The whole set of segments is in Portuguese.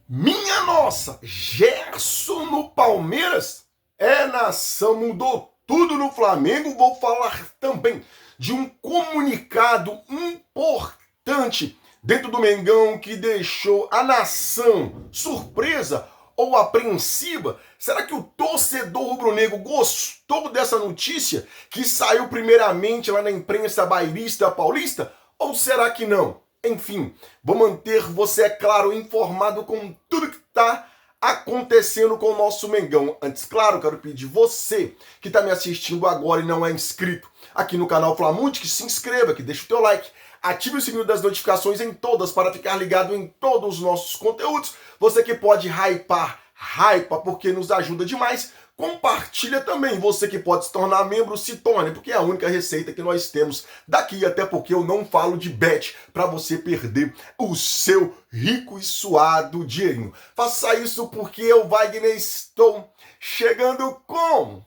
Minha nossa, Gerson no Palmeiras é nação, mudou tudo no Flamengo. Vou falar também de um comunicado importante dentro do Mengão que deixou a nação surpresa ou apreensiva. Será que o torcedor rubro-negro gostou dessa notícia que saiu primeiramente lá na imprensa bairrista paulista? Ou será que não? Enfim, vou manter você, é claro, informado com tudo que está acontecendo com o nosso Mengão. Antes, claro, quero pedir você que está me assistindo agora e não é inscrito aqui no canal Flamute, que se inscreva, que deixe o teu like, ative o sininho das notificações em todas para ficar ligado em todos os nossos conteúdos. Você que pode hypar, hypa porque nos ajuda demais. Compartilha também. Você que pode se tornar membro, se torne, porque é a única receita que nós temos daqui, até porque eu não falo de bet para você perder o seu rico e suado dinheirinho. Faça isso porque eu, Wagner, estou chegando com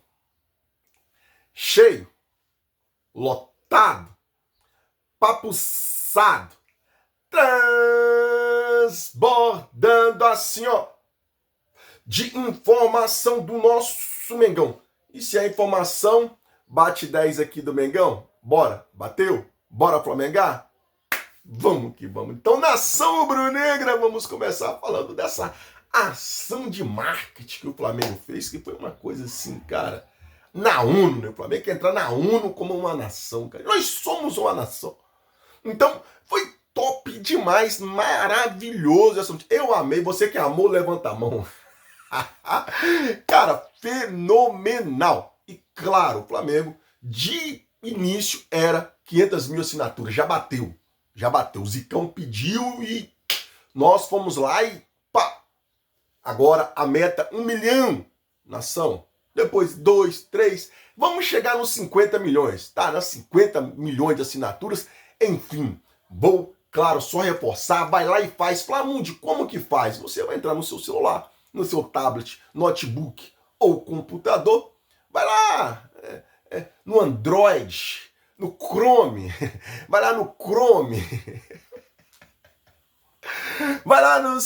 cheio, lotado, papuçado, transbordando assim, ó, de informação do nosso Mengão. E se a informação bate 10 aqui do Mengão, bora, bateu? Bora Flamengar? Vamos que vamos. Então, nação rubro-negra, vamos começar falando dessa ação de marketing que o Flamengo fez, que foi uma coisa assim, cara, na ONU, né? O Flamengo quer entrar na ONU como uma nação, cara. Nós somos uma nação. Então, foi top demais, maravilhoso. Eu amei. Você que amou, levanta a mão. Cara, fenomenal. E claro, o Flamengo de início era 500 mil assinaturas. Já bateu. O Zicão pediu e nós fomos lá e pá. Agora a meta 1 milhão, nação. Depois 2, 3. Vamos chegar nos 50 milhões, tá? Nas 50 milhões de assinaturas. Enfim, vou, claro, só reforçar. Vai lá e faz. Flamundi, como que faz? Você vai entrar no seu celular, no seu tablet, notebook ou computador, vai lá no Android, no Chrome, vai lá no Chrome, vai lá no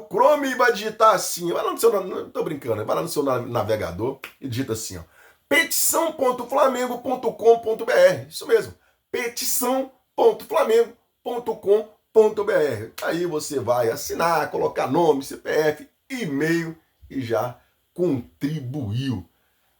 Chrome e vai digitar assim, vai lá no seu, não tô brincando, vai lá no seu navegador e digita assim, ó, petição.flamengo.com.br, isso mesmo, petição.flamengo.com.br, aí você vai assinar, colocar nome, CPF, e-mail e já contribuiu.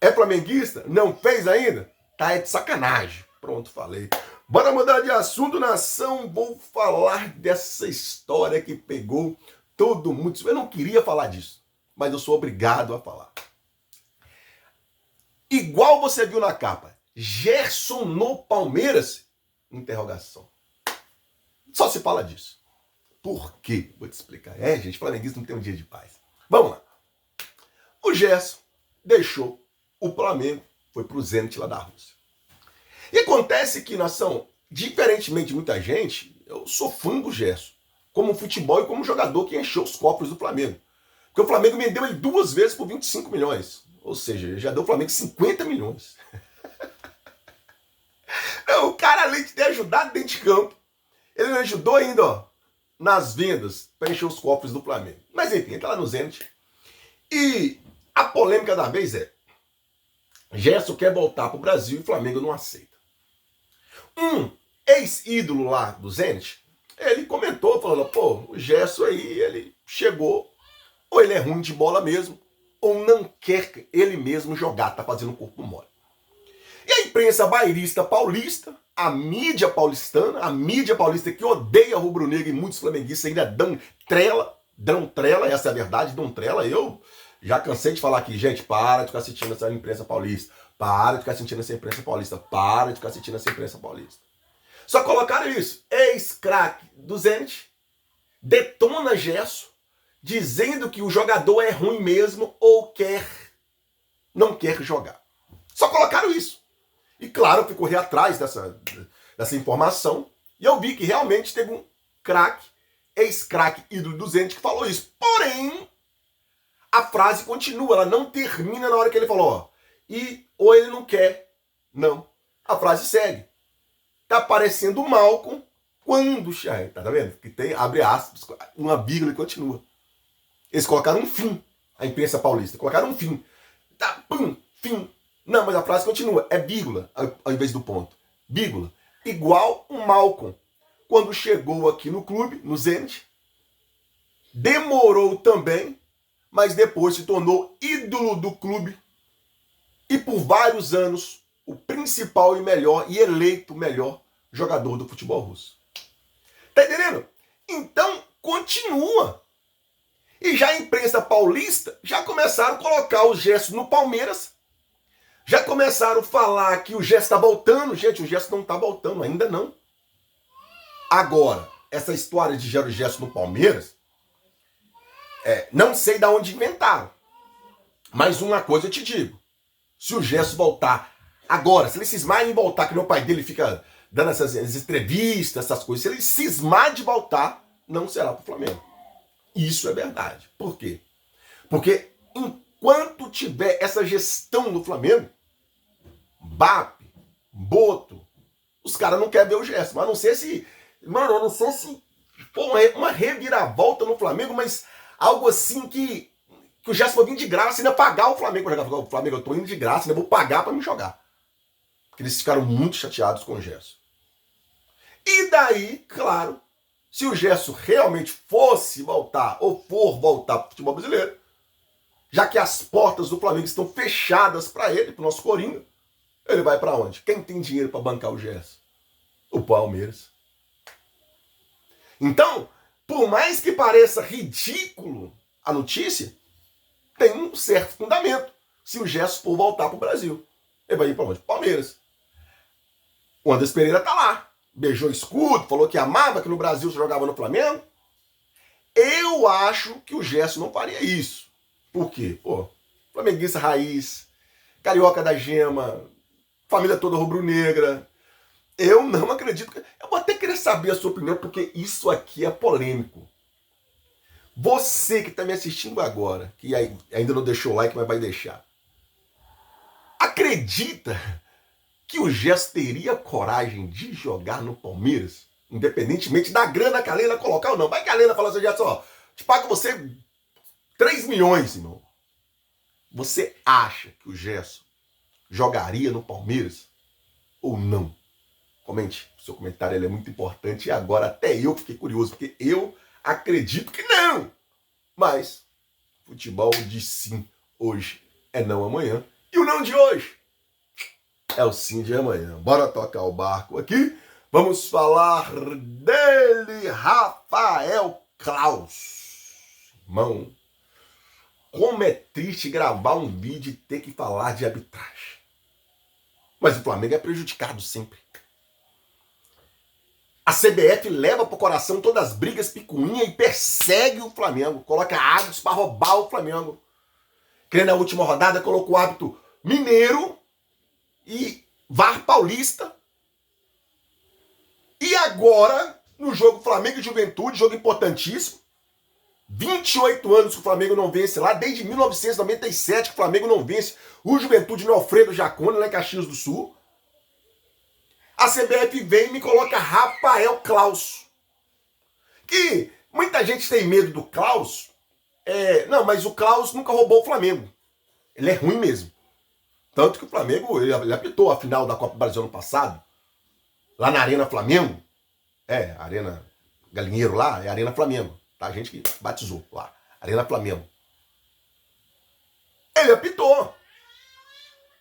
É flamenguista? Não fez ainda? Tá, é de sacanagem. Pronto, falei. Bora mudar de assunto, nação. Vou falar dessa história que pegou todo mundo. Eu não queria falar disso, mas eu sou obrigado a falar. Igual você viu na capa, Gerson no Palmeiras? Interrogação. Só se fala disso. Por quê? Vou te explicar. Gente, flamenguista não tem um dia de paz. Vamos lá. O Gerson deixou o Flamengo, foi pro Zenit lá da Rússia. E acontece que, nação, diferentemente de muita gente, eu sou fã do Gerson, como futebol e como jogador que encheu os cofres do Flamengo. Porque o Flamengo vendeu ele 2 vezes por 25 milhões. Ou seja, já deu o Flamengo 50 milhões. O cara, além de ter ajudado dentro de campo, ele ajudou ainda, ó, nas vendas para encher os cofres do Flamengo. Mas enfim, entra lá no Zenit. E a polêmica da vez é: Gerson quer voltar para o Brasil e o Flamengo não aceita. Um ex-ídolo lá do Zenit, ele comentou, falando, pô, o Gerson aí, ele chegou, ou ele é ruim de bola mesmo, ou não quer ele mesmo jogar, tá fazendo o corpo mole. E a imprensa bairrista paulista, a mídia paulista que odeia rubro-negro e muitos flamenguistas ainda dão trela, essa é a verdade, dão trela. Eu já cansei de falar aqui, gente, para de ficar assistindo essa imprensa paulista, para de ficar assistindo essa imprensa paulista, para de ficar assistindo essa imprensa paulista. Só colocaram isso, ex-craque do Zenit, detona Gerson, dizendo que o jogador é ruim mesmo ou não quer jogar. Só colocaram isso. E claro, eu fui correr atrás dessa informação e eu vi que realmente teve um craque, ex-craque ídolo do Zenit que falou isso. Porém, a frase continua, ela não termina na hora que ele falou, ó, ou ele não quer. Não. A frase segue. Tá parecendo o Malcolm quando... Tá vendo? Que tem, abre aspas, uma vírgula e continua. Eles colocaram um fim, a imprensa paulista, colocaram um fim. Tá, pum, fim. Não, mas a frase continua, é vírgula ao invés do ponto. Vírgula. Igual o Malcolm, quando chegou aqui no clube, no Zenit, demorou também, mas depois se tornou ídolo do clube e por vários anos o principal e melhor e eleito melhor jogador do futebol russo. Tá entendendo? Então, continua. E já a imprensa paulista já começaram a colocar o Gerson no Palmeiras. Já começaram a falar que o Gerson está voltando. Gente, o Gerson não está voltando, ainda não. Agora, essa história de Gerson no Palmeiras, não sei de onde inventaram. Mas uma coisa eu te digo. Se o Gerson voltar agora, se ele cismar em voltar, que meu pai dele fica dando essas entrevistas, essas coisas, se ele cismar de voltar, não será para o Flamengo. Isso é verdade. Por quê? Porque enquanto tiver essa gestão no Flamengo, BAP, Boto, os caras não querem ver o Gerson. Mas não sei se... Mano, eu não sei se for uma reviravolta no Flamengo, mas algo assim que o Gerson vai vir de graça e ainda pagar o Flamengo para jogar. O Flamengo, eu tô indo de graça, ainda vou pagar para me jogar. Porque eles ficaram muito chateados com o Gerson. E daí, claro, se o Gerson realmente fosse voltar ou for voltar para o futebol brasileiro, já que as portas do Flamengo estão fechadas para ele, para o nosso Coringa, ele vai para onde? Quem tem dinheiro para bancar o Gerson? O Palmeiras. Então, por mais que pareça ridículo a notícia, tem um certo fundamento. Se o Gerson for voltar para o Brasil, ele vai ir para onde? Palmeiras. O Andrés Pereira tá lá. Beijou o escudo, falou que amava, que no Brasil se jogava no Flamengo. Eu acho que o Gerson não faria isso. Por quê? Pô, flamenguista raiz, carioca da gema, família toda rubro-negra. Eu não acredito. Eu vou até querer saber a sua opinião, porque isso aqui é polêmico. Você que está me assistindo agora, que ainda não deixou o like, mas vai deixar. Acredita que o Gerson teria coragem de jogar no Palmeiras? Independentemente da grana que a Leila colocar ou não. Vai que a Leila fala assim, Gerson, ó, te pago você 3 milhões, irmão. Você acha que o Gerson jogaria no Palmeiras ou não? Comente. O seu comentário ele é muito importante e agora até eu fiquei curioso, porque eu acredito que não. Mas futebol diz sim hoje, é não amanhã. E o não de hoje é o sim de amanhã. Bora tocar o barco aqui. Vamos falar dele, Rafael Claus. Irmão, como é triste gravar um vídeo e ter que falar de arbitragem. Mas o Flamengo é prejudicado sempre. A CBF leva pro coração todas as brigas picuinha e persegue o Flamengo. Coloca árbitros para roubar o Flamengo. Que na última rodada colocou o árbitro mineiro e VAR paulista. E agora, no jogo Flamengo e Juventude, jogo importantíssimo. 28 anos que o Flamengo não vence lá, desde 1997 que o Flamengo não vence o Juventude no Alfredo Jaconi, lá em Caxias do Sul. A CBF vem e me coloca Rafael Claus. Que muita gente tem medo do Claus. Não, mas o Claus nunca roubou o Flamengo. Ele é ruim mesmo. Tanto que o Flamengo, ele apitou a final da Copa do Brasil ano passado, lá na Arena Flamengo. Arena Galinheiro lá, é Arena Flamengo. Tá? A gente que batizou lá. Arena Flamengo. Ele apitou.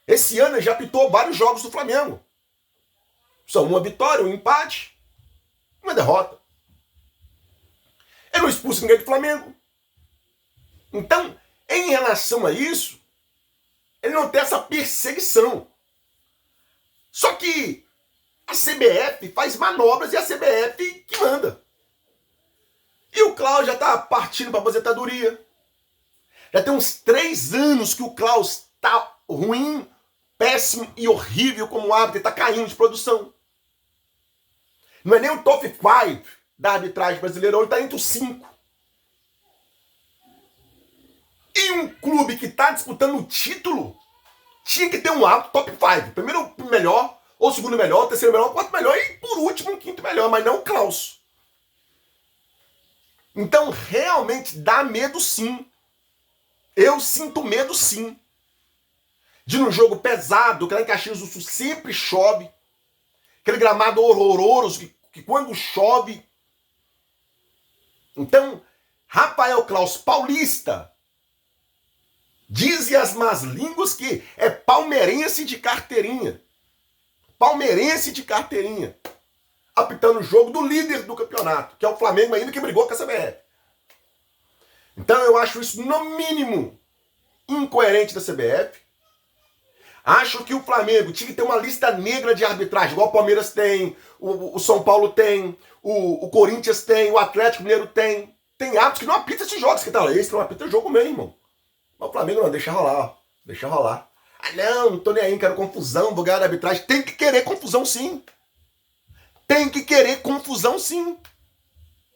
Esse ano ele já apitou vários jogos do Flamengo. São uma vitória, um empate, uma derrota. Ele não expulsa ninguém do Flamengo. Então, em relação a isso, ele não tem essa perseguição. Só que a CBF faz manobras e a CBF que manda. E o Claus já está partindo para a aposentadoria. Já tem uns 3 anos que o Claus está ruim, péssimo e horrível como árbitro, está caindo de produção. Não é nem o top 5 da arbitragem brasileira, ele está entre os 5. E um clube que está disputando o título tinha que ter um árbitro top 5. Primeiro melhor, ou segundo melhor, terceiro melhor, quarto melhor e por último um quinto melhor, mas não o Claus. Então, realmente dá medo sim. Eu sinto medo sim. De num jogo pesado, que lá em Caxias do Sul sempre chove. Aquele gramado horroroso que quando chove. Então, Rafael Claus, paulista, dizem as más línguas que é palmeirense de carteirinha. Palmeirense de carteirinha. Apitando o jogo do líder do campeonato, que é o Flamengo ainda, que brigou com a CBF. Então eu acho isso, no mínimo, incoerente da CBF. Acho que o Flamengo tinha que ter uma lista negra de arbitragem, igual o Palmeiras tem, o São Paulo tem, o Corinthians tem, o Atlético Mineiro tem. Tem árbitros que não apitam esses jogos, que tá lá, esse não apita o jogo mesmo, irmão. Mas o Flamengo não, deixa rolar, deixa rolar. Ah não tô nem aí, quero confusão, vou ganhar da arbitragem. Tem que querer confusão sim. Tem que querer confusão sim.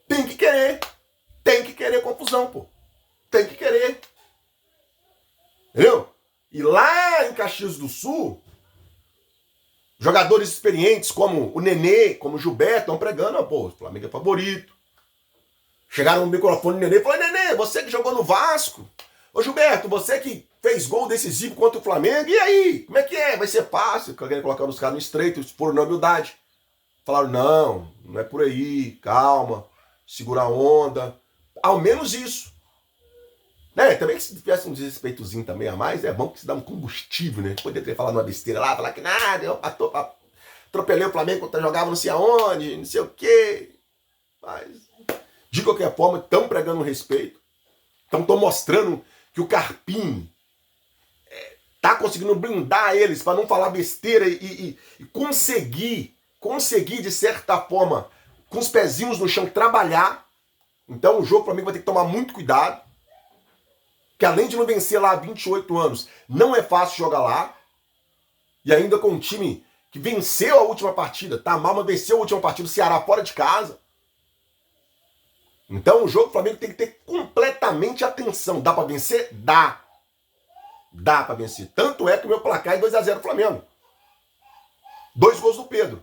Tem que querer. Tem que querer confusão, pô. Tem que querer. Entendeu? E lá em Caxias do Sul, jogadores experientes como o Nenê, como o Gilberto, estão pregando, pô, o Flamengo é favorito. Chegaram no microfone do Nenê e falaram, Nenê, você que jogou no Vasco. Ô Gilberto, você que fez gol decisivo contra o Flamengo, e aí? Como é que é? Vai ser fácil? Querendo colocar os caras no estreito, por na humildade. Falaram, não é por aí, calma, segura a onda. Ao menos isso. Né? Também que se tivesse um desrespeitozinho também a mais, é bom que se dá um combustível, né? Poderia ter falado uma besteira lá, falar que nada, eu atropelei o Flamengo quando jogava não sei aonde, não sei o quê. Mas, de qualquer forma, estão pregando respeito. Estão mostrando que o Carpini tá conseguindo blindar eles para não falar besteira e conseguir, de certa forma, com os pezinhos no chão, trabalhar. Então o jogo, para mim, vai ter que tomar muito cuidado. Que além de não vencer lá há 28 anos, não é fácil jogar lá. E ainda com um time que venceu a última partida, tá mal, mas venceu a última partida, o Ceará fora de casa. Então o jogo do Flamengo tem que ter completamente atenção. Dá para vencer? Dá. Dá para vencer. Tanto é que o meu placar é 2-0 Flamengo. 2 gols do Pedro.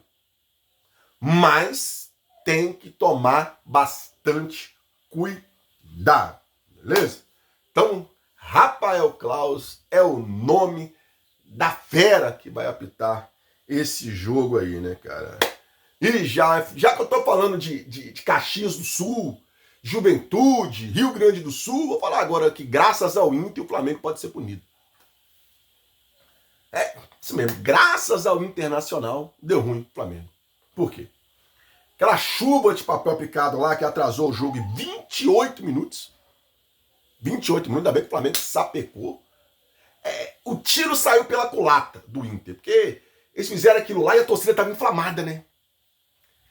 Mas tem que tomar bastante cuidado. Beleza? Então, Rafael Claus é o nome da fera que vai apitar esse jogo aí, né, cara? E já que eu tô falando de Caxias do Sul, Juventude, Rio Grande do Sul, vou falar agora que graças ao Inter o Flamengo pode ser punido. É, isso mesmo, graças ao Internacional deu ruim pro Flamengo. Por quê? Aquela chuva de papel picado lá que atrasou o jogo em 28 minutos. 28 minutos, ainda bem que o Flamengo sapecou. O tiro saiu pela culata do Inter, porque eles fizeram aquilo lá e a torcida estava inflamada, né?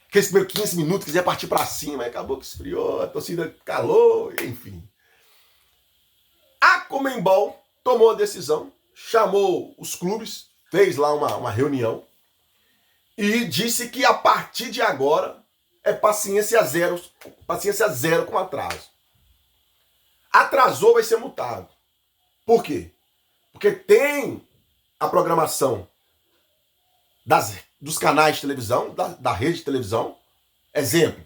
Aqueles primeiros 15 minutos, quiser partir para cima, aí acabou que esfriou, a torcida calou, enfim. A Conmebol tomou a decisão, chamou os clubes, fez lá uma reunião e disse que a partir de agora é paciência zero com atraso. Atrasou, vai ser multado. Por quê? Porque tem a programação dos canais de televisão, da rede de televisão. Exemplo,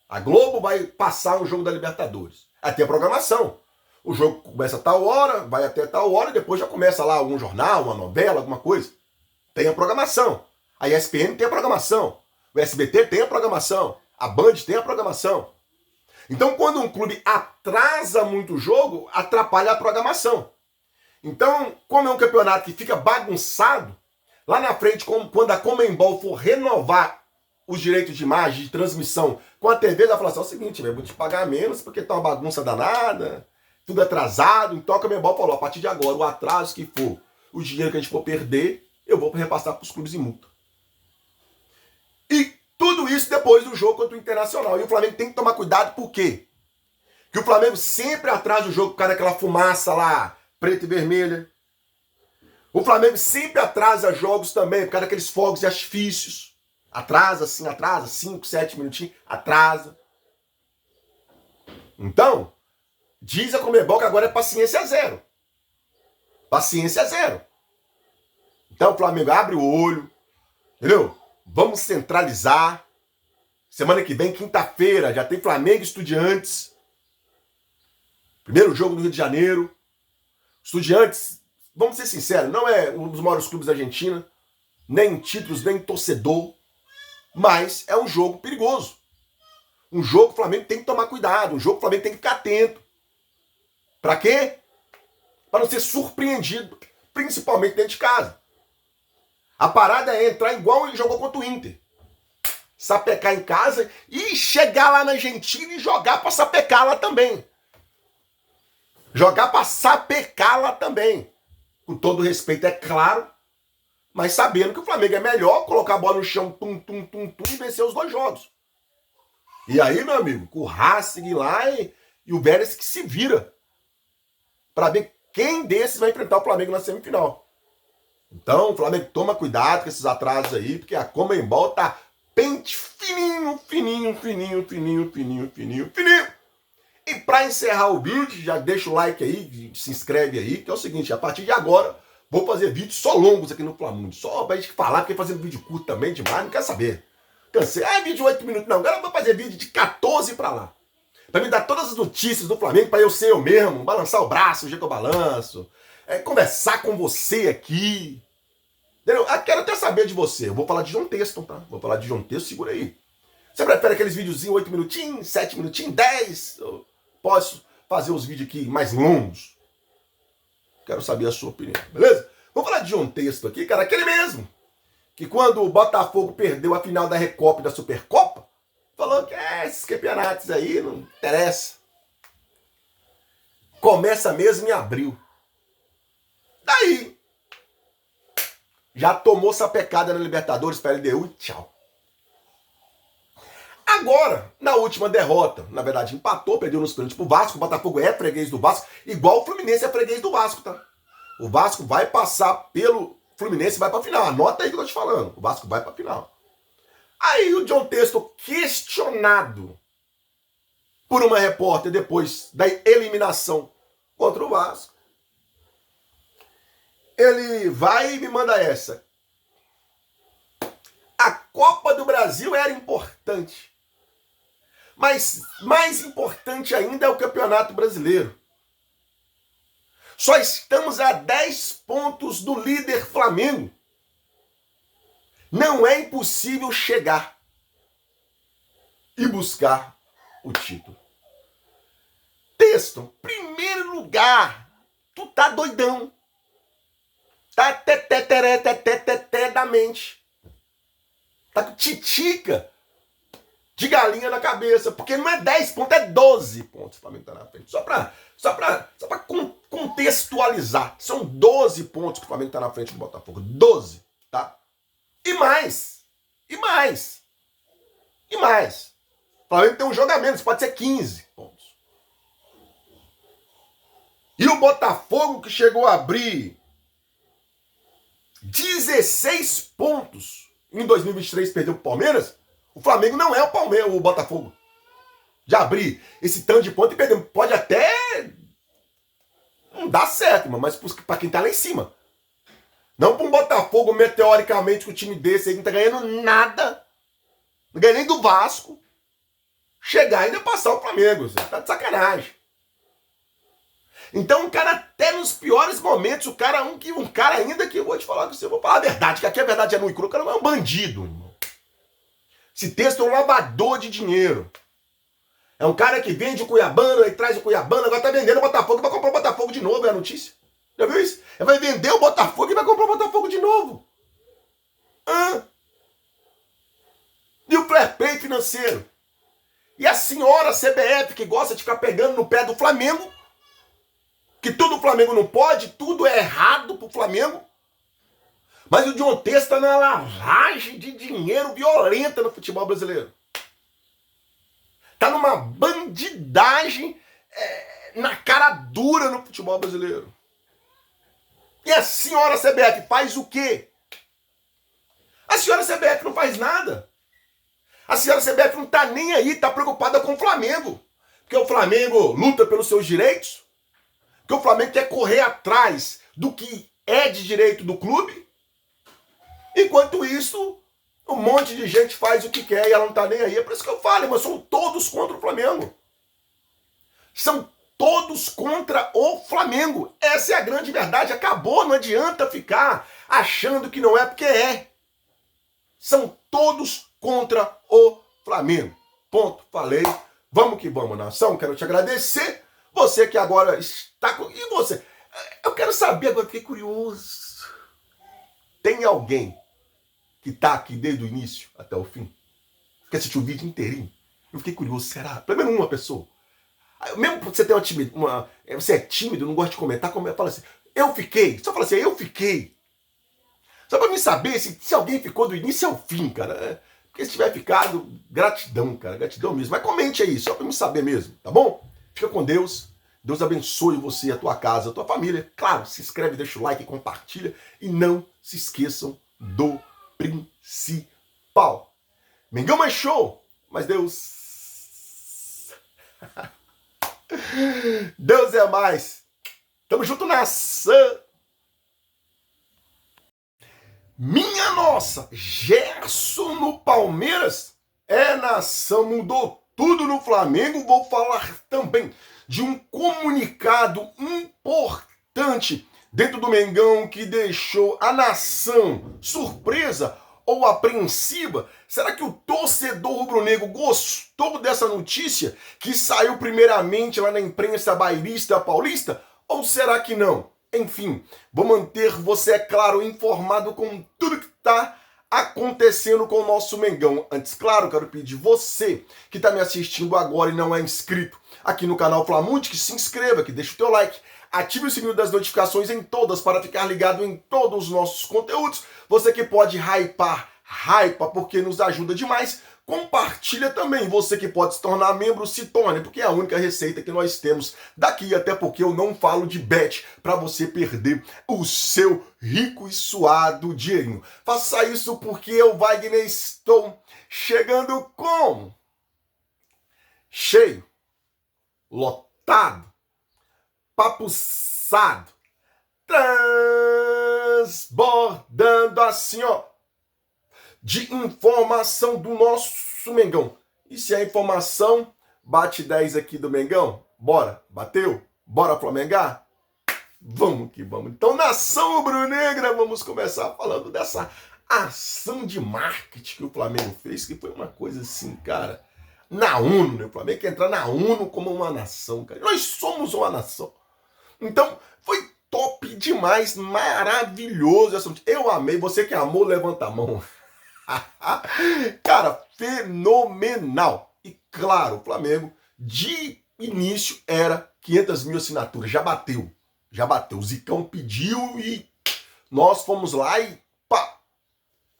a Globo vai passar um jogo da Libertadores. Aí tem a programação. O jogo começa a tal hora, vai até tal hora, e depois já começa lá algum jornal, uma novela, alguma coisa. Tem a programação. A ESPN tem a programação. O SBT tem a programação. A Band tem a programação. Então, quando um clube atrasa muito o jogo, atrapalha a programação. Então, como é um campeonato que fica bagunçado, lá na frente, quando a Conmebol for renovar os direitos de imagem, de transmissão com a TV, ela fala assim, é o seguinte, eu vou te pagar menos porque tá uma bagunça danada, tudo atrasado. Então a Conmebol falou, a partir de agora, o atraso que for, o dinheiro que a gente for perder, eu vou repassar para os clubes em multa. E tudo isso depois do jogo contra o Internacional. E o Flamengo tem que tomar cuidado, por quê? Que o Flamengo sempre atrasa o jogo por causa daquela fumaça lá, preta e vermelha. O Flamengo sempre atrasa jogos também por causa daqueles fogos de artifícios. Atrasa, 5, 7 minutinhos, atrasa. Então, diz a Conmebol que agora é paciência zero. Paciência zero. Então o Flamengo abre o olho, entendeu? Vamos centralizar, Semana que vem, quinta-feira, já tem Flamengo e Estudiantes. Primeiro jogo no Rio de Janeiro. Estudiantes, vamos ser sinceros, não é um dos maiores clubes da Argentina, nem em títulos, nem em torcedor, mas é um jogo perigoso. Um jogo que o Flamengo tem que tomar cuidado, um jogo que o Flamengo tem que ficar atento. Pra quê? Para não ser surpreendido, principalmente dentro de casa. A parada é entrar igual ele jogou contra o Inter. Sapecar em casa e chegar lá na Argentina e jogar pra sapecar lá também. Jogar pra sapecar lá também. Com todo respeito, é claro, mas sabendo que o Flamengo é melhor, colocar a bola no chão, tum, tum, tum, tum, e vencer os 2 jogos. E aí, meu amigo, com o Racing lá e o Vélez que se vira para ver quem desses vai enfrentar o Flamengo na semifinal. Então, o Flamengo toma cuidado com esses atrasos aí, porque a Conmebol tá pente fininho, fininho, fininho, fininho, fininho, fininho, fininho. E para encerrar o vídeo, já deixa o like aí, se inscreve aí, que é o seguinte, a partir de agora, vou fazer vídeos só longos aqui no Flamundo, só pra gente falar, porque fazendo vídeo curto também demais, não quero saber. Cansei, vídeo de 8 minutos, não, agora eu vou fazer vídeo de 14 pra lá. Pra me dar todas as notícias do Flamengo, pra eu ser eu mesmo, balançar o braço, o jeito que eu balanço, conversar com você aqui. Entendeu? Eu quero até saber de você, eu vou falar de João Texton, tá? Vou falar de João Texton, segura aí. Você prefere aqueles videozinhos 8 minutinhos, 7 minutinhos, 10? Eu posso fazer os vídeos aqui mais longos. Quero saber a sua opinião, beleza? Vou falar de João Texton aqui, cara, aquele mesmo. Que quando o Botafogo perdeu a final da Recopa e da Supercopa, falou que esses campeonatos aí não interessa. Começa mesmo em abril. Daí, já tomou sapecada na Libertadores para a LDU e tchau. Agora, na última derrota, na verdade empatou, perdeu nos pênaltis pro Vasco, o Botafogo é freguês do Vasco, igual o Fluminense é freguês do Vasco, tá? O Vasco vai passar pelo Fluminense e vai pra final. Anota aí que eu tô te falando. O Vasco vai pra final. Aí o João Texton, questionado por uma repórter depois da eliminação contra o Vasco, ele vai e me manda essa. A Copa do Brasil era importante. Mas mais importante ainda é o Campeonato Brasileiro. Só estamos a 10 pontos do líder Flamengo. Não é impossível chegar e buscar o título. Texton, primeiro lugar, tu tá doidão. Tá teté da mente. Tá com titica de galinha na cabeça, porque não é 10 pontos, é 12 pontos o Flamengo tá na frente. Só pra contextualizar, são 12 pontos que o Flamengo tá na frente do Botafogo. 12, tá? E mais. O Flamengo tem um jogo a menos, pode ser 15 pontos. E o Botafogo, que chegou a abrir 16 pontos em 2023, perdeu pro Palmeiras. O Flamengo não é o Botafogo. De abrir esse tanto de ponto e perder. Pode até não dar certo, mas para quem tá lá em cima. Não para um Botafogo, meteoricamente, com o time desse aí que não tá ganhando nada. Não ganha nem do Vasco. Chegar ainda passar o Flamengo. Você tá de sacanagem. Então, um cara, até nos piores momentos, um cara ainda que eu vou te falar que você, eu vou falar a verdade, que aqui a verdade é nua e crua, o cara não é um bandido, irmão. Esse texto é um lavador de dinheiro. É um cara que vende o Cuiabano, aí traz o Cuiabano, agora tá vendendo o Botafogo e vai comprar o Botafogo de novo, é a notícia. Já viu isso? Ele vai vender o Botafogo e vai comprar o Botafogo de novo. E o fair play financeiro. E a senhora CBF que gosta de ficar pegando no pé do Flamengo, que tudo o Flamengo não pode, tudo é errado pro Flamengo. Mas o João Texton está numa lavagem de dinheiro violenta no futebol brasileiro. Está numa bandidagem na cara dura no futebol brasileiro. E a senhora CBF faz o quê? A senhora CBF não faz nada. A senhora CBF não está nem aí, está preocupada com o Flamengo. Porque o Flamengo luta pelos seus direitos. Porque o Flamengo quer correr atrás do que é de direito do clube. Enquanto isso, Um monte de gente faz o que quer e ela não tá nem aí. É por isso que eu falo, mas são todos contra o Flamengo. São todos contra o Flamengo. Essa é a grande verdade. Acabou, não adianta ficar achando que não é porque é. São todos contra o Flamengo. Ponto, falei. Vamos que vamos, nação. Quero te agradecer. Você que agora está com... E você? Eu quero saber agora, fiquei curioso. Tem alguém que está aqui desde o início até o fim? Que assistiu o vídeo inteirinho? Eu fiquei curioso, será? Pelo menos uma pessoa. Mesmo que você tenha você é tímido, não gosta de comentar, fala assim, eu fiquei. Só fala assim, eu fiquei. Só pra mim saber se alguém ficou do início ao fim, cara. Porque se tiver ficado, gratidão, cara. Gratidão mesmo. Mas comente aí, só pra mim saber mesmo, tá bom? Fica com Deus. Deus abençoe você, a tua casa, a tua família. Claro, se inscreve, deixa o like, compartilha. E não se esqueçam do principal. Mengão é show, mas Deus... Deus é mais. Tamo junto, nação. Minha nossa, Gerson no Palmeiras. Nação, mudou tudo no Flamengo. Vou falar também de um comunicado importante dentro do Mengão que deixou a nação surpresa ou apreensiva. Será que o torcedor rubro-negro gostou dessa notícia que saiu primeiramente lá na imprensa bairrista paulista? Ou será que não? Enfim, vou manter você, é claro, informado com tudo que está acontecendo com o nosso Mengão. Antes, claro, quero pedir você que está me assistindo agora e não é inscrito aqui no canal Flamute, que se inscreva, que deixe o teu like, ative o sininho das notificações em todas para ficar ligado em todos os nossos conteúdos. Você que pode hypa porque nos ajuda demais. Compartilha também. Você que pode se tornar membro, se torne, porque é a única receita que nós temos daqui, até porque eu não falo de bet para você perder o seu rico e suado dinheirinho. Faça isso porque eu, Wagner, estou chegando com cheio, lotado, papuçado, transbordando assim, ó, de informação do nosso Mengão. E se a informação bate 10 aqui do Mengão, bora, bateu? Bora Flamengar? Vamos que vamos. Então, nação rubro-negra, vamos começar falando dessa ação de marketing que o Flamengo fez, que foi uma coisa assim, cara, na ONU, né? O Flamengo quer entrar na ONU como uma nação, cara. Nós somos uma nação. Então, foi top demais, maravilhoso essa notícia. Eu amei, você que amou, levanta a mão. Cara, fenomenal. E claro, o Flamengo de início era 500 mil assinaturas. Já bateu. O Zicão pediu e nós fomos lá e pá.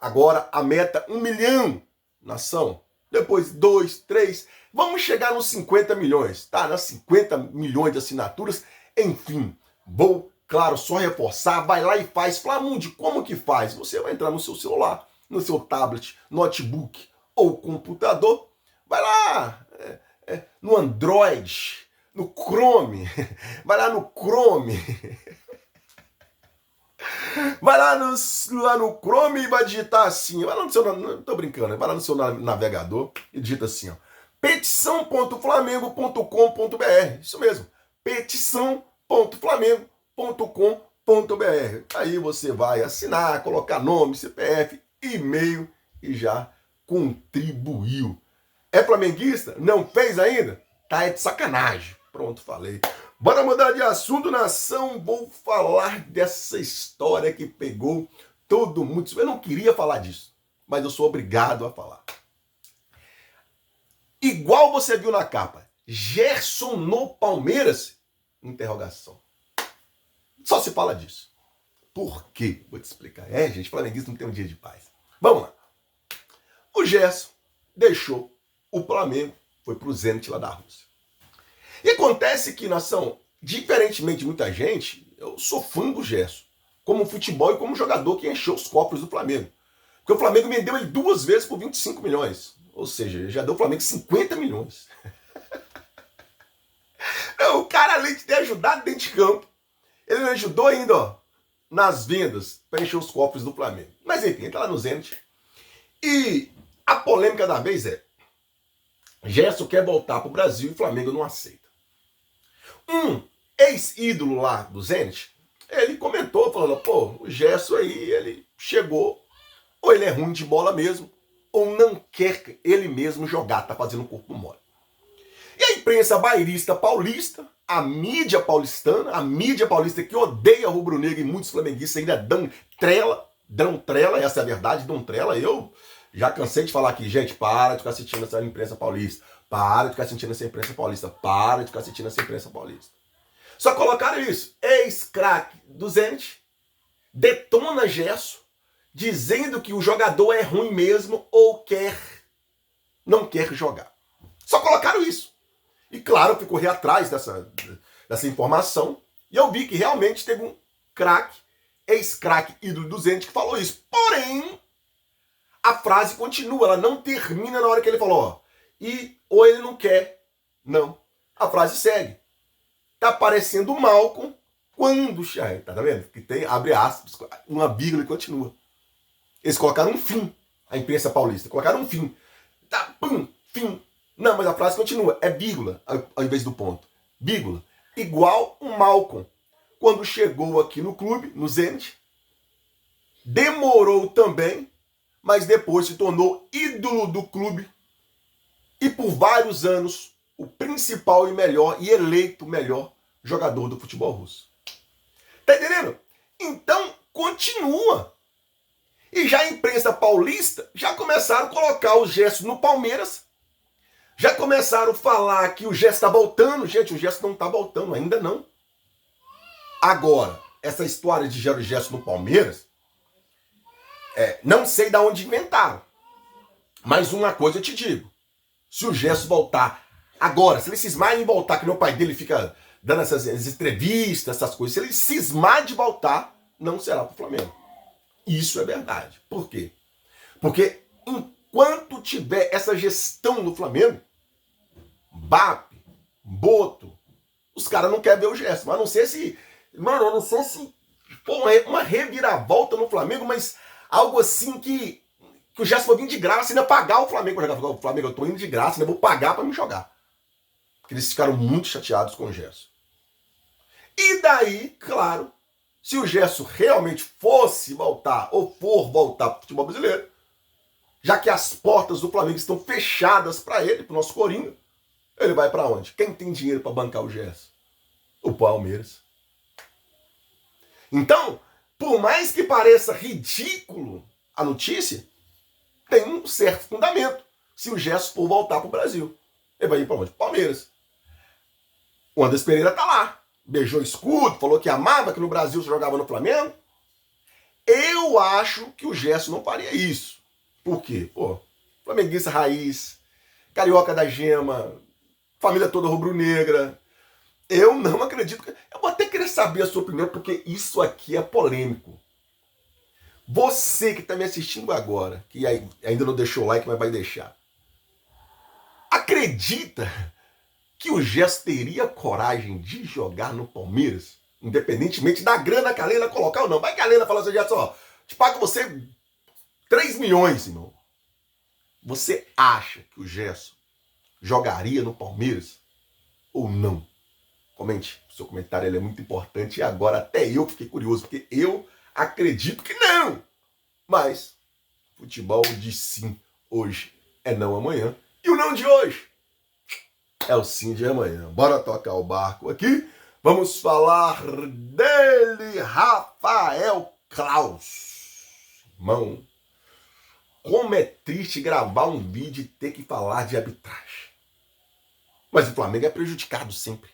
Agora a meta 1 milhão, nação. Depois 2, 3. Vamos chegar nos 50 milhões, tá? Nas 50 milhões de assinaturas. Enfim, vou, claro, só reforçar. Vai lá e faz. Flamundi, como que faz? Você vai entrar no seu celular, no seu tablet, notebook ou computador, vai lá no Android, no Chrome, vai lá no Chrome, vai lá no Chrome e vai digitar assim, vai lá no seu, não tô brincando, vai lá no seu navegador e digita assim, ó, petição.flamengo.com.br, isso mesmo, petição.flamengo.com.br, aí você vai assinar, colocar nome, CPF, e-mail e já contribuiu. É flamenguista? Não fez ainda? Tá, é de sacanagem. Pronto, falei. Bora mudar de assunto, nação. Vou falar dessa história que pegou todo mundo. Eu não queria falar disso, mas eu sou obrigado a falar. Igual você viu na capa, Gerson no Palmeiras? Interrogação. Só se fala disso. Por quê? Vou te explicar. Gente, flamenguista não tem um dia de paz. Vamos lá. O Gerson deixou o Flamengo, foi pro Zenit lá da Rússia. E acontece que, nação, diferentemente de muita gente, eu sou fã do Gerson, como futebol e como jogador que encheu os cofres do Flamengo. Porque o Flamengo vendeu ele 2 vezes por 25 milhões. Ou seja, já deu o Flamengo 50 milhões. O cara, além de ter ajudado dentro de campo, ele ajudou ainda, ó, nas vendas para encher os cofres do Flamengo. Mas enfim, entra lá no Zenit. E a polêmica da vez é: Gerson quer voltar pro Brasil e o Flamengo não aceita. Um ex-ídolo lá do Zenit, ele comentou, falando, pô, o Gerson aí, ele chegou, ou ele é ruim de bola mesmo, ou não quer ele mesmo jogar, tá fazendo um corpo mole. E a imprensa bairrista paulista, a mídia paulista que odeia rubro-negro e muitos flamenguistas ainda dão trela, essa é a verdade, dão trela. Eu já cansei de falar aqui, gente, para de ficar assistindo essa imprensa paulista, para de ficar assistindo essa imprensa paulista, para de ficar assistindo essa imprensa paulista. Só colocaram isso, ex-craque do Zenit, detona Gerson, dizendo que o jogador é ruim mesmo ou não quer jogar. Só colocaram isso. E claro, eu fui correr atrás dessa informação e eu vi que realmente teve um craque, ex-craque ídolo do Zenit que falou isso. Porém, a frase continua, ela não termina na hora que ele falou, ó, ou ele não quer. Não. A frase segue. Tá parecendo o Malcolm quando... Tá vendo? Que tem, abre aspas, uma vírgula e continua. Eles colocaram um fim, a imprensa paulista. Colocaram um fim. Tá, pum, fim. Não, mas a frase continua. É vírgula, ao invés do ponto. Vírgula. Igual o Malcolm. Quando chegou aqui no clube, no Zenit, demorou também, mas depois se tornou ídolo do clube. E por vários anos, o principal e melhor, e eleito melhor jogador do futebol russo. Tá entendendo? Então, continua. E já a imprensa paulista já começaram a colocar o Gerson no Palmeiras. Já começaram a falar que o Gerson está voltando. Gente, o Gerson não está voltando, ainda não. Agora, essa história de Gerson no Palmeiras, não sei de onde inventaram. Mas uma coisa eu te digo. Se o Gerson voltar agora, se ele cismar em voltar, que meu pai dele fica dando essas entrevistas, essas coisas, se ele cismar de voltar, não será para o Flamengo. Isso é verdade. Por quê? Porque enquanto tiver essa gestão no Flamengo, BAP, Boto, os caras não querem ver o Gerson. Mas não sei se... Mano, eu não sei se for uma reviravolta no Flamengo, mas algo assim que o Gerson vai vir de graça e ainda pagar o Flamengo para jogar. O Flamengo, eu tô indo de graça, ainda vou pagar para me jogar. Porque eles ficaram muito chateados com o Gerson. E daí, claro, se o Gerson realmente fosse voltar ou for voltar para o futebol brasileiro, já que as portas do Flamengo estão fechadas para ele, para o nosso Coringa, ele vai para onde? Quem tem dinheiro para bancar o Gerson? O Palmeiras. Então, por mais que pareça ridículo a notícia, tem um certo fundamento. Se o Gerson for voltar para o Brasil, ele vai ir para onde? Palmeiras. O Anderson Pereira tá lá. Beijou o escudo, falou que amava, que no Brasil se jogava no Flamengo. Eu acho que o Gerson não faria isso. Por quê? Pô, flamenguista raiz, carioca da gema, família toda rubro-negra. Eu não acredito. Eu vou até querer saber a sua opinião, porque isso aqui é polêmico. Você que está me assistindo agora, que ainda não deixou o like, mas vai deixar. Acredita que o Gerson teria coragem de jogar no Palmeiras? Independentemente da grana que a Leila colocar ou não. Vai que a Leila fala assim, Gerson, ó, te pago você 3 milhões, irmão. Você acha que o Gerson jogaria no Palmeiras ou não? Comente. O seu comentário ele é muito importante e agora até eu fiquei curioso, porque eu acredito que não. Mas futebol diz sim hoje, é não amanhã. E o não de hoje é o sim de amanhã. Bora tocar o barco aqui. Vamos falar dele, Rafael Claus. Irmão, como é triste gravar um vídeo e ter que falar de arbitragem. Mas o Flamengo é prejudicado sempre.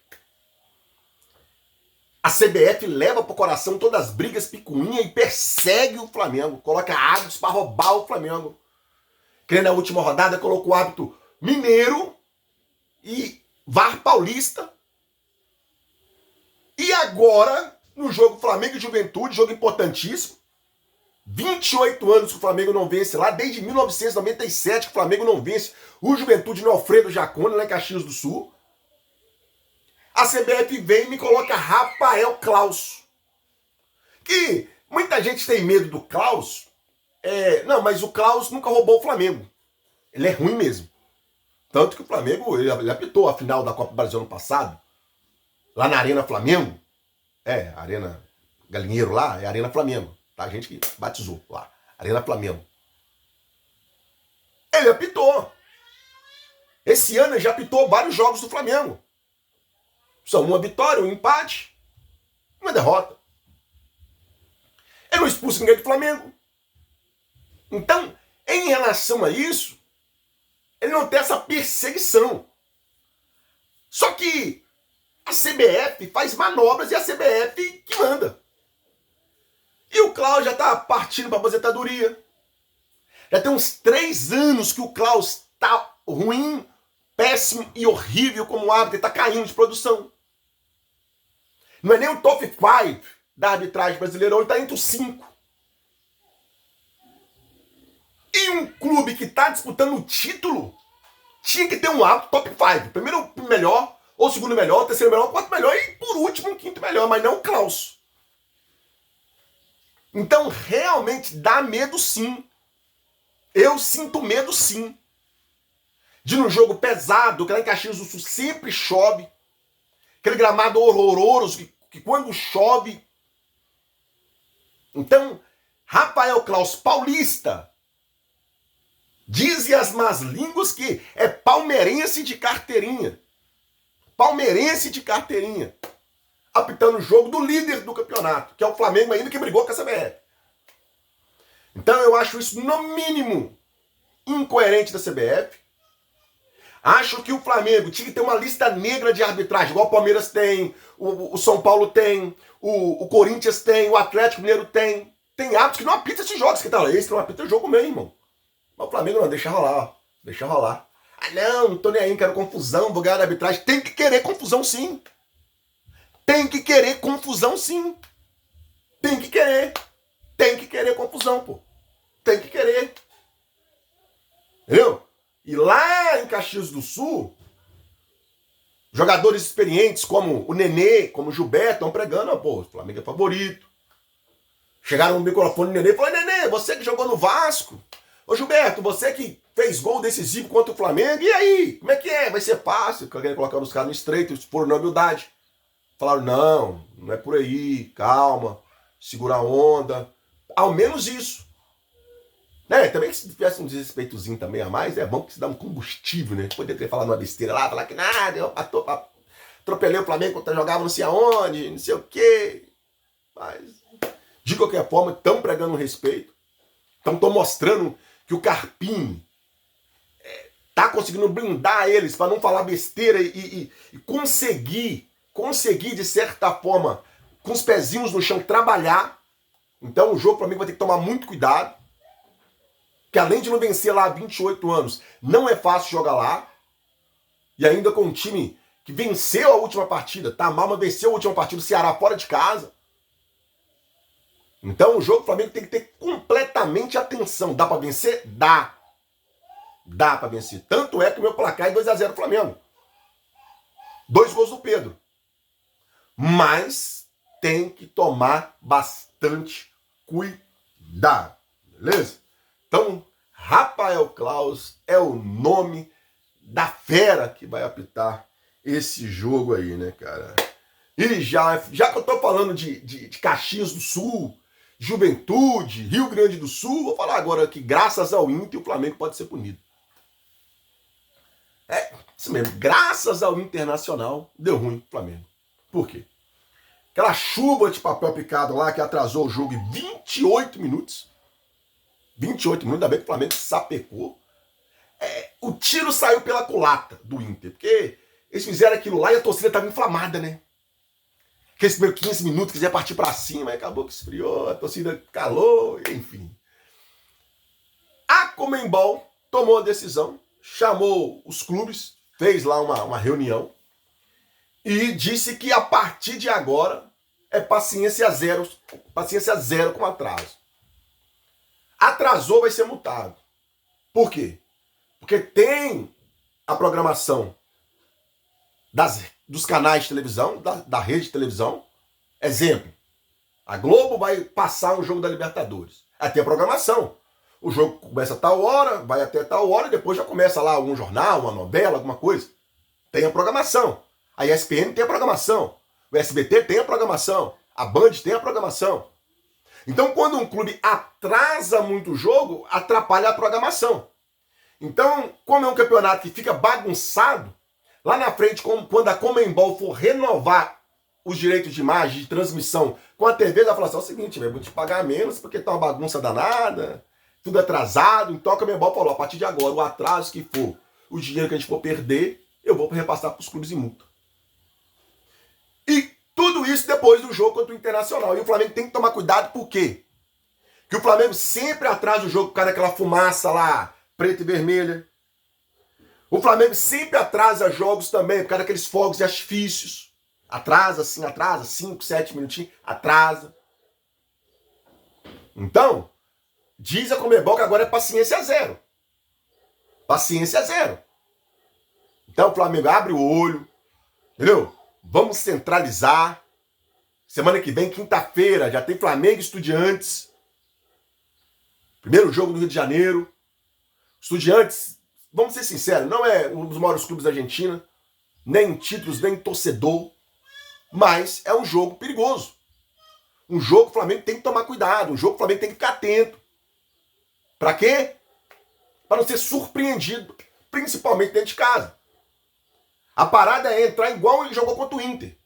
A CBF leva pro coração todas as brigas picuinha e persegue o Flamengo. Coloca árbitros para roubar o Flamengo. Que na última rodada colocou o árbitro mineiro e VAR paulista. E agora, no jogo Flamengo e Juventude, jogo importantíssimo. 28 anos que o Flamengo não vence lá, desde 1997 que o Flamengo não vence o Juventude no Alfredo Jaconi, lá em Caxias do Sul. A CBF vem e me coloca Rafael Claus. Que muita gente tem medo do Claus, Não, mas o Klaus nunca roubou o Flamengo. Ele é ruim mesmo. Tanto que o Flamengo, ele apitou a final da Copa do Brasil ano passado, lá na Arena Flamengo. Arena Galinheiro lá, é Arena Flamengo. Tá? A gente que batizou lá. Arena Flamengo. Ele apitou. Esse ano ele já apitou vários jogos do Flamengo. São uma vitória, um empate, uma derrota. Ele não expulsa ninguém do Flamengo. Então, em relação a isso, ele não tem essa perseguição. Só que a CBF faz manobras e a CBF que manda. E o Klaus já está partindo para a aposentadoria. Já tem uns 3 anos que o Klaus está ruim, péssimo e horrível como árbitro, está caindo de produção. Não é nem o top 5 da arbitragem brasileira, ele está entre os 5. E um clube que está disputando o título tinha que ter um árbitro top 5. Primeiro melhor, ou segundo melhor, terceiro melhor, quarto melhor e por último, quinto melhor, mas não o Klaus. Então realmente dá medo sim. Eu sinto medo sim. De num jogo pesado, que lá em Caxias do Sul sempre chove. Aquele gramado horroroso que quando chove. Então, Rafael Klaus, paulista, dizem as más línguas que é palmeirense de carteirinha. Palmeirense de carteirinha. Apitando o jogo do líder do campeonato, que é o Flamengo ainda, que brigou com a CBF. Então eu acho isso, no mínimo, incoerente da CBF. Acho que o Flamengo tinha que ter uma lista negra de arbitragem, igual o Palmeiras tem, o São Paulo tem, o Corinthians tem, o Atlético Mineiro tem. Tem árbitros que não apitam esses jogos, que tá lá, esse não apita o jogo mesmo, irmão. Mas o Flamengo não, deixa rolar, deixa rolar. Ah não tô nem aí, quero confusão, vou ganhar da arbitragem. Tem que querer confusão sim. Tem que querer confusão sim. Tem que querer. Tem que querer confusão, pô. Tem que querer. Entendeu? E lá em Caxias do Sul, jogadores experientes como o Nenê, como o Gilberto, estão pregando, pô, o Flamengo é favorito. Chegaram no microfone do Nenê e falaram, Nenê, você que jogou no Vasco. Ô Gilberto, você que fez gol decisivo contra o Flamengo, e aí? Como é que é? Vai ser fácil? Querendo colocar os caras no estreito, foram na humildade. Falaram, não é por aí, calma, segura a onda. Ao menos isso. Também que se tivesse um desrespeitozinho também a mais, é bom que se dá um combustível, né? Poderia ter falado uma besteira lá, falar que nada, eu atropelei o Flamengo quando jogava não sei aonde, não sei o quê. Mas, de qualquer forma, estão pregando respeito. Estão mostrando que o Carpini tá conseguindo blindar eles para não falar besteira e conseguir, de certa forma, com os pezinhos no chão, trabalhar. Então o jogo, para mim, vai ter que tomar muito cuidado. Que além de não vencer lá há 28 anos, não é fácil jogar lá. E ainda com um time que venceu a última partida, tá mal, mas venceu a última partida, o Ceará fora de casa. Então o jogo do Flamengo tem que ter completamente atenção. Dá para vencer? Dá. Dá para vencer. Tanto é que o meu placar é 2-0 Flamengo. 2 gols do Pedro. Mas tem que tomar bastante cuidado. Beleza? Então, Rafael Klaus é o nome da fera que vai apitar esse jogo aí, né, cara? E já que eu tô falando de Caxias do Sul, Juventude, Rio Grande do Sul, vou falar agora que graças ao Inter o Flamengo pode ser punido. Isso mesmo, graças ao Internacional deu ruim pro Flamengo. Por quê? Aquela chuva de papel picado lá que atrasou o jogo em 28 minutos. 28 minutos, ainda bem que o Flamengo sapecou. O tiro saiu pela culatra do Inter, porque eles fizeram aquilo lá e a torcida estava inflamada, né? Aqueles primeiros 15 minutos, quiser partir para cima, aí acabou que esfriou, a torcida calou, enfim. A Conmebol tomou a decisão, chamou os clubes, fez lá uma reunião e disse que a partir de agora é paciência zero com atraso. Atrasou, vai ser multado. Por quê? Porque tem a programação dos canais de televisão, da rede de televisão. Exemplo, a Globo vai passar um jogo da Libertadores. Aí tem a programação. O jogo começa a tal hora, vai até tal hora, e depois já começa lá algum jornal, uma novela, alguma coisa. Tem a programação. A ESPN tem a programação. O SBT tem a programação. A Band tem a programação. Então, quando um clube atrasa muito o jogo, atrapalha a programação. Então, como é um campeonato que fica bagunçado, lá na frente, quando a Conmebol for renovar os direitos de imagem, de transmissão com a TV, vai falar assim, é o seguinte, vou te pagar menos porque tá uma bagunça danada, tudo atrasado. Então a Conmebol falou, a partir de agora, o atraso que for, o dinheiro que a gente for perder, eu vou repassar para os clubes em multa. E tudo isso depois do jogo contra o Internacional. E o Flamengo tem que tomar cuidado, por quê? Que o Flamengo sempre atrasa o jogo por causa daquela fumaça lá, preta e vermelha. O Flamengo sempre atrasa jogos também por causa daqueles fogos de artifícios. Atrasa, 5, 7 minutinhos, atrasa. Então, diz a Conmebol que agora é paciência zero. Paciência zero. Então o Flamengo abre o olho, entendeu? Vamos centralizar. Semana que vem, quinta-feira, já tem Flamengo e Estudiantes. Primeiro jogo no Rio de Janeiro. Estudiantes, vamos ser sinceros, não é um dos maiores clubes da Argentina, nem em títulos, nem em torcedor, mas é um jogo perigoso. Um jogo que o Flamengo tem que tomar cuidado, um jogo que o Flamengo tem que ficar atento. Para quê? Para não ser surpreendido, principalmente dentro de casa. A parada é entrar igual ele jogou contra o Inter.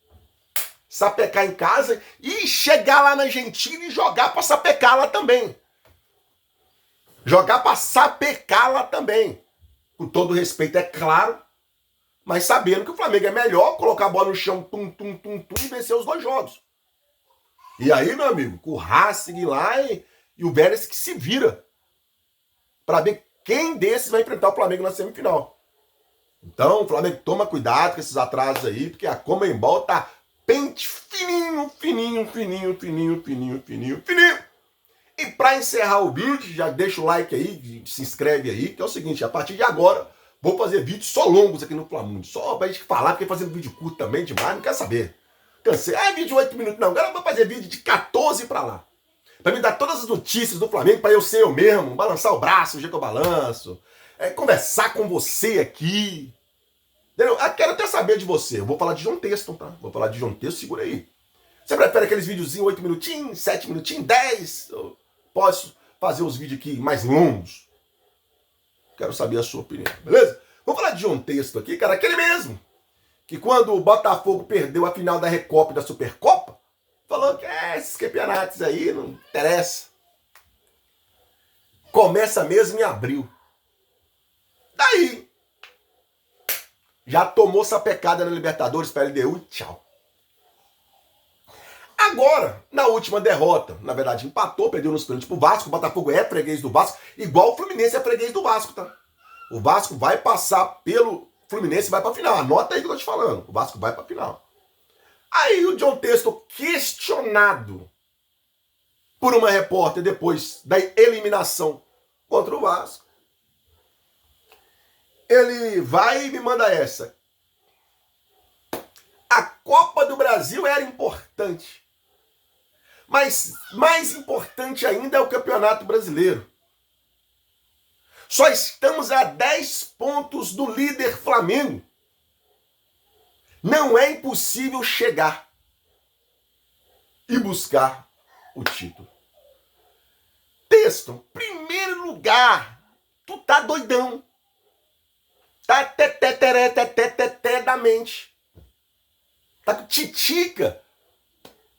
Sapecar em casa e chegar lá na Argentina e jogar para sapecar lá também. Jogar para sapecar lá também. Com todo respeito, é claro, mas sabendo que o Flamengo é melhor colocar a bola no chão, e vencer os 2 jogos. E aí, meu amigo, com o Racing lá e o Vélez que se vira para ver quem desses vai enfrentar o Flamengo na semifinal. Então, o Flamengo toma cuidado com esses atrasos aí, porque a Conmebol tá pente fininho. E para encerrar o vídeo, já deixa o like aí, se inscreve aí, que é o seguinte, a partir de agora, vou fazer vídeos só longos aqui no Flamundo, só pra gente falar, porque fazendo vídeo curto também demais, não quer saber. Cansei, vídeo de 8 minutos, não, agora eu vou fazer vídeo de 14 pra lá. Pra me dar todas as notícias do Flamengo, pra eu ser eu mesmo, balançar o braço, o jeito que eu balanço, conversar com você aqui. Entendeu? Eu quero até saber de você, eu vou falar de John Texton, tá? Vou falar de John Texton, segura aí. Você prefere aqueles videozinhos 8 minutinhos, 7 minutinhos, 10? Eu posso fazer os vídeos aqui mais longos? Quero saber a sua opinião, beleza? Vou falar de John Texton aqui, cara, aquele mesmo que quando o Botafogo perdeu a final da Recopa e da Supercopa, falou que esses campeonatos aí não interessa. Começa mesmo em abril. Daí, já tomou sapecada na Libertadores para a LDU e tchau. Agora, na última derrota, na verdade empatou, perdeu nos pênaltis pro Vasco, o Botafogo é freguês do Vasco, igual o Fluminense é freguês do Vasco, tá? O Vasco vai passar pelo Fluminense e vai pra final. Anota aí o que eu tô te falando. O Vasco vai pra final. Aí o John Texton, questionado por uma repórter depois da eliminação contra o Vasco, ele vai e me manda essa. A Copa do Brasil era importante. Mas mais importante ainda é o Campeonato Brasileiro. Só estamos a 10 pontos do líder Flamengo. Não é impossível chegar e buscar o título. Texto, primeiro lugar, tu tá doidão. Tá teté da mente. Tá com titica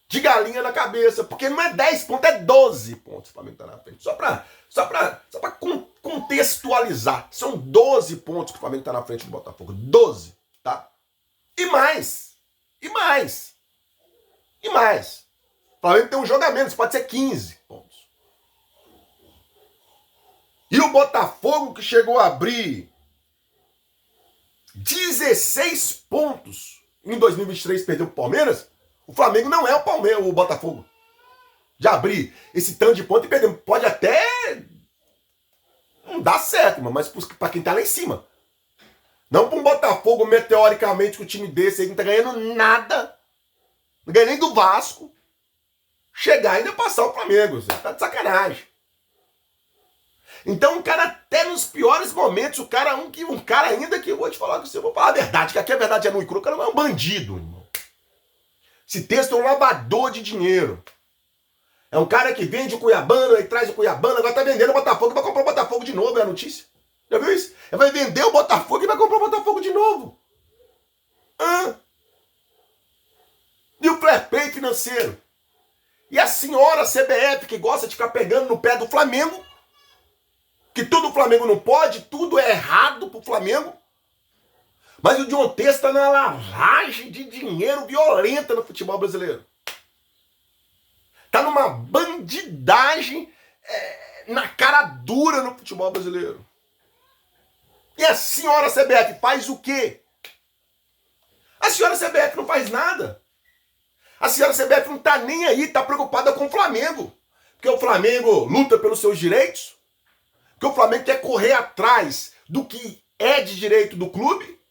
de galinha na cabeça, porque não é 10 pontos, é 12 pontos o Flamengo tá na frente. Só pra contextualizar, são 12 pontos que o Flamengo tá na frente do Botafogo. 12, tá? E mais. O Flamengo tem um jogo a menos, pode ser 15 pontos. E o Botafogo que chegou a abrir 16 pontos em 2023, perdeu pro Palmeiras. O Flamengo não é o Palmeiras, o Botafogo. De abrir esse tanto de ponto e perder. Pode até não dar certo, mas para quem tá lá em cima. Não para um Botafogo, meteoricamente, com o time desse aí que não tá ganhando nada. Não ganha nem do Vasco. Chegar ainda passar o Flamengo. Você tá de sacanagem. Então, o cara, até nos piores momentos, um cara ainda que eu vou te falar que eu vou falar a verdade, que aqui a verdade é nua e crua, o cara não é um bandido, irmão. Esse texto é um lavador de dinheiro. É um cara que vende o Cuiabano e traz o Cuiabano, agora tá vendendo o Botafogo e vai comprar o Botafogo de novo, é a notícia. Já viu isso? Ele vai vender o Botafogo e vai comprar o Botafogo de novo. E o fair play financeiro. E a senhora CBF que gosta de ficar pegando no pé do Flamengo, que tudo o Flamengo não pode, tudo é errado pro Flamengo. Mas o John Texto está numa lavagem de dinheiro violenta no futebol brasileiro. Está numa bandidagem na cara dura no futebol brasileiro. E a senhora CBF faz o quê? A senhora CBF não faz nada. A senhora CBF não está nem aí, está preocupada com o Flamengo. Porque o Flamengo luta pelos seus direitos, porque o Flamengo quer correr atrás do que é de direito do clube.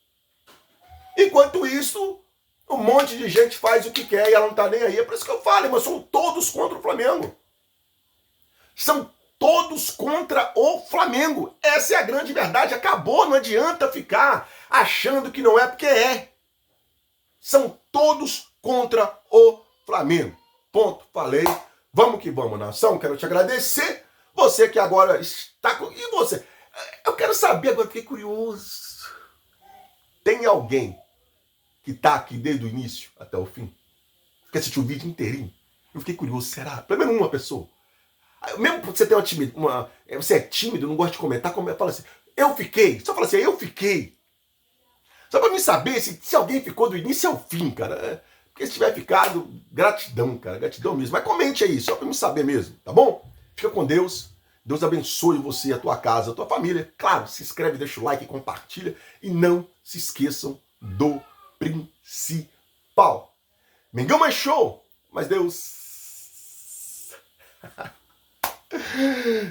Enquanto isso, um monte de gente faz o que quer e ela não está nem aí. É por isso que eu falo, mas são todos contra o Flamengo. São todos contra o Flamengo. Essa é a grande verdade. Acabou, não adianta ficar achando que não é porque é. São todos contra o Flamengo. Ponto, falei. Vamos que vamos, nação. Quero te agradecer. Você que agora está com... E você? Eu quero saber agora, fiquei curioso. Tem alguém que está aqui desde o início até o fim? Que assistiu o vídeo inteirinho? Eu fiquei curioso, será? Pelo menos uma pessoa. Mesmo que você tenha você é tímido, não gosta de comentar, fala assim, eu fiquei. Só fala assim, eu fiquei. Só pra me saber se alguém ficou do início ao fim, cara. Porque se tiver ficado, gratidão, cara. Gratidão mesmo. Mas comente aí, só pra me saber mesmo, tá bom? Fica com Deus. Deus abençoe você, a tua casa, a tua família. Claro, se inscreve, deixa o like, compartilha. E não se esqueçam do principal. Mengão é show, mas Deus...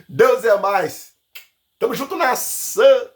Deus é mais. Tamo junto, nação.